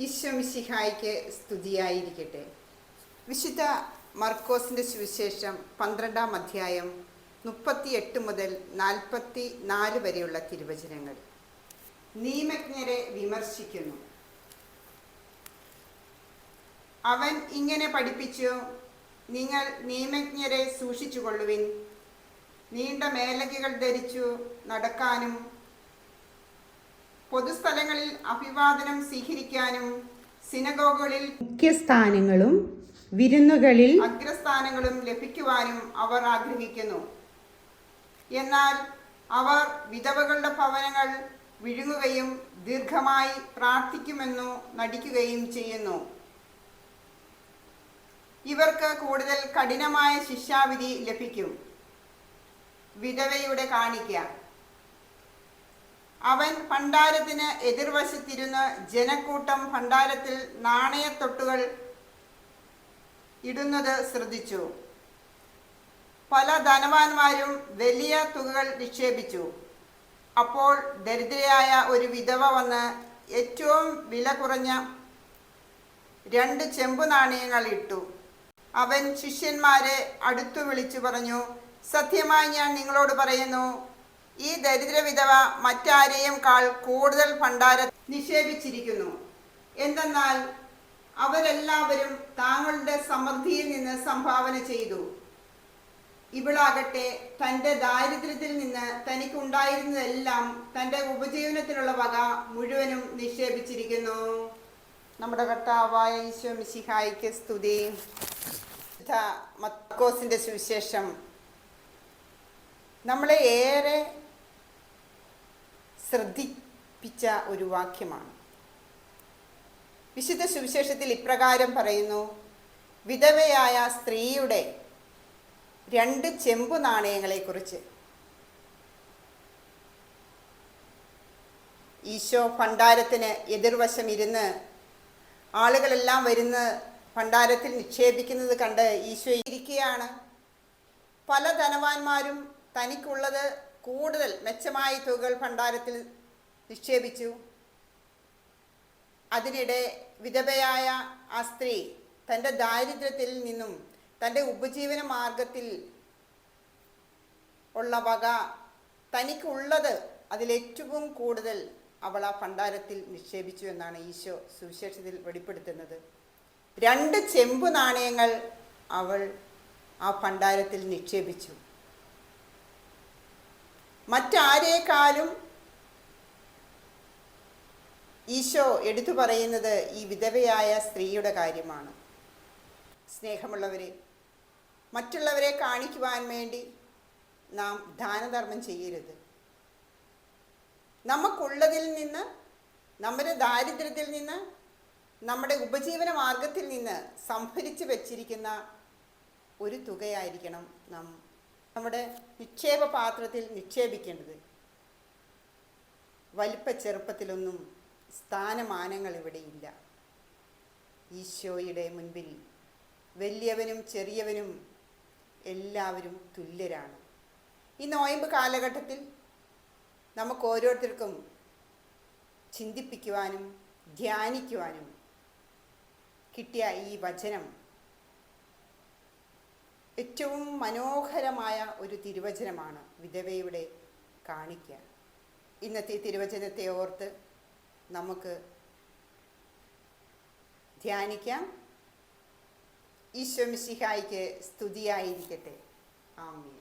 ഈശോ മിശിഹായ്ക്ക് സ്തുതിയായിരിക്കട്ടെ. വിശുദ്ധ മർക്കോസിൻ്റെ സുവിശേഷം 12-ാം അധ്യായം 38 മുതൽ 44 വരെയുള്ള തിരുവചനങ്ങൾ. നിയമജ്ഞരെ വിമർശിക്കുന്നു. അവൻ ഇങ്ങനെ പഠിപ്പിച്ചു: നിങ്ങൾ നിയമജ്ഞരെ സൂക്ഷിച്ചുകൊള്ളുവിൻ. നീണ്ട മേലങ്കികൾ ധരിച്ചു നടക്കാനും പൊതുസ്ഥലങ്ങളിൽ അഭിവാദനം സ്വീകരിക്കാനും സിനഗോഗുകളിൽ മുഖ്യസ്ഥാനങ്ങളും വിരുന്നുകളിൽ അഗ്രസ്ഥാനങ്ങളും ലഭിക്കുവാനും അവർ ആഗ്രഹിക്കുന്നു. എന്നാൽ അവർ വിധവകളുടെ ഭവനങ്ങൾ വിഴുങ്ങുകയും ദീർഘമായി പ്രാർത്ഥിക്കുമെന്നു നടിക്കുകയും ചെയ്യുന്നു. ഇവർക്ക് കൂടുതൽ കഠിനമായ ശിക്ഷാവിധി ലഭിക്കും. വിധവയുടെ കാണിക്ക. അവൻ ഭണ്ഡാരത്തിന് എതിർവശത്തിരുന്ന് ജനക്കൂട്ടം ഭണ്ഡാരത്തിൽ നാണയത്തൊട്ടുകൾ ഇടുന്നത് ശ്രദ്ധിച്ചു. പല ധനവാന്മാരും വലിയ തുകകൾ നിക്ഷേപിച്ചു. അപ്പോൾ ദരിദ്രയായ ഒരു വിധവ വന്ന് ഏറ്റവും വില കുറഞ്ഞ 2 ചെമ്പു നാണയങ്ങൾ ഇട്ടു. അവൻ ശിഷ്യന്മാരെ അടുത്തു വിളിച്ചു പറഞ്ഞു: സത്യമായി ഞാൻ നിങ്ങളോട് പറയുന്നു, ഈ ദരിദ്ര വിധവ മറ്റാരെയും കൂടുതൽ ഭണ്ഡാരം നിക്ഷേപിച്ചിരിക്കുന്നു. എന്തെന്നാൽ അവരെല്ലാവരും താങ്കളുടെ സമൃദ്ധിയിൽ നിന്ന് സംഭാവന ചെയ്തു. ഇവളാകട്ടെ തൻ്റെ ദാരിദ്ര്യത്തിൽ നിന്ന് തനിക്കുണ്ടായിരുന്നതെല്ലാം തൻ്റെ ഉപജീവനത്തിനുള്ള വക മുഴുവനും നിക്ഷേപിച്ചിരിക്കുന്നു. നമ്മുടെ കർത്താവായ ഈശോ മിശിഹായ്ക്ക് സ്തുതി. മർക്കോസിൻ്റെ സുവിശേഷം നമ്മളെ ഏറെ ശ്രദ്ധിപ്പിച്ച ഒരു വാക്യമാണ്. വിശുദ്ധ സുവിശേഷത്തിൽ ഇപ്രകാരം പറയുന്നു: വിധവയായ സ്ത്രീയുടെ 2 ചെമ്പു നാണയങ്ങളെക്കുറിച്ച്. ഈശോ ഭണ്ഡാരത്തിന് എതിർവശം ഇരുന്ന് ആളുകളെല്ലാം വരുന്ന ഭണ്ഡാരത്തിൽ നിക്ഷേപിക്കുന്നത് കണ്ട് ഈശോ ഇരിക്കുകയാണ്. പല ധനവാന്മാരും തനിക്കുള്ളത് കൂടുതൽ മെച്ചമായ തുകകൾ ഭണ്ഡാരത്തിൽ നിക്ഷേപിച്ചു. അതിനിടെ വിധവയായ ആ സ്ത്രീ തൻ്റെ ദാരിദ്ര്യത്തിൽ നിന്നും തൻ്റെ ഉപജീവന മാർഗത്തിൽ ഉള്ള വക തനിക്കുള്ളത് അതിലേറ്റവും കൂടുതൽ അവൾ ആ ഭണ്ഡാരത്തിൽ നിക്ഷേപിച്ചു എന്നാണ് ഈശോ സുവിശേഷത്തിൽ വെളിപ്പെടുത്തുന്നത്. 2 ചെമ്പു നാണയങ്ങൾ അവൾ ആ ഭണ്ഡാരത്തിൽ നിക്ഷേപിച്ചു. മറ്റാരേക്കാളും ഈശോ എടുത്തു പറയുന്നത് ഈ വിധവയായ സ്ത്രീയുടെ കാര്യമാണ്. സ്നേഹമുള്ളവരെ, മറ്റുള്ളവരെ കാണിക്കുവാൻ വേണ്ടി നാം ദാനധർമ്മം ചെയ്യരുത്. നമുക്കുള്ളതിൽ നിന്ന്, നമ്മുടെ ദാരിദ്ര്യത്തിൽ നിന്ന്, നമ്മുടെ ഉപജീവന മാർഗത്തിൽ നിന്ന് സംഭരിച്ചു വച്ചിരിക്കുന്ന ഒരു തുകയായിരിക്കണം നാം നമ്മുടെ നിക്ഷേപ പാത്രത്തിൽ നിക്ഷേപിക്കേണ്ടത്. വലിപ്പ ചെറുപ്പത്തിലൊന്നും സ്ഥാനമാനങ്ങൾ ഇവിടെയില്ല. ഈശോയുടെ മുൻപിൽ വലിയവനും ചെറിയവനും എല്ലാവരും തുല്യരാണ്. ഈ നോയമ്പ് കാലഘട്ടത്തിൽ നമുക്ക് ഓരോരുത്തർക്കും ചിന്തിപ്പിക്കുവാനും ധ്യാനിക്കുവാനും കിട്ടിയ ഈ വചനം ഏറ്റവും മനോഹരമായ ഒരു തിരുവചനമാണ്. വിധവയുടെ കാണിക്ക. ഇന്നത്തെ തിരുവചനത്തെ ഓർത്ത് നമുക്ക് ധ്യാനിക്കാം. ഈശോ മിശിഹായ്ക്ക് സ്തുതിയായിരിക്കട്ടെ. ആമേൻ.